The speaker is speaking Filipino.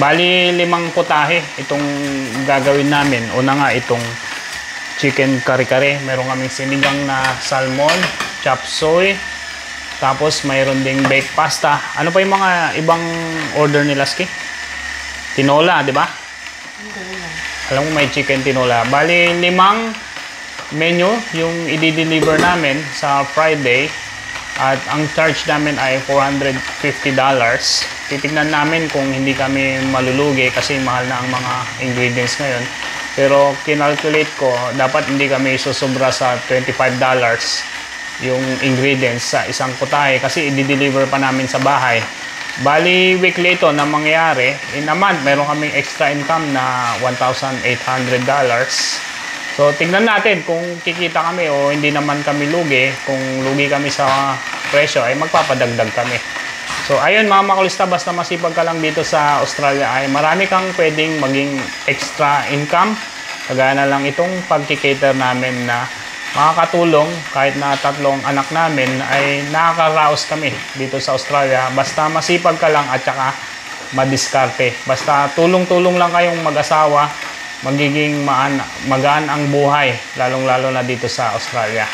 Bali 5 putahe itong gagawin namin. Una nga itong chicken kare-kare. Meron kaming sinigang na salmon, chop suey. Tapos mayroon ding baked pasta. Ano pa yung mga ibang order ni Lasky? Tinola, di ba? Alam mo may chicken tinola. Bali 5 menu yung i-deliver namin sa Friday. At ang charge namin ay $450. Titignan namin kung hindi kami malulugi kasi mahal na ang mga ingredients ngayon. Pero kinalculate ko, dapat hindi kami susobra sa $25 yung ingredients sa isang putahe kasi i-deliver pa namin sa bahay. Bali, weekly ito na mangyayari. In a month, meron kaming extra income na $1,800. So, tignan natin kung kikita kami o hindi naman kami lugi. Kung lugi kami sa presyo, ay magpapadagdag kami. So, ayun mga makulista, basta masipag ka lang dito sa Australia ay marami kang pwedeng maging extra income. Kagaya na lang itong pagkikater namin na makakatulong kahit na 3 anak namin ay nakakaraos kami dito sa Australia. Basta masipag ka lang at saka madiskarte. Basta tulong-tulong lang kayong mag-asawa, magiging magaan ang buhay, lalong-lalo na dito sa Australia.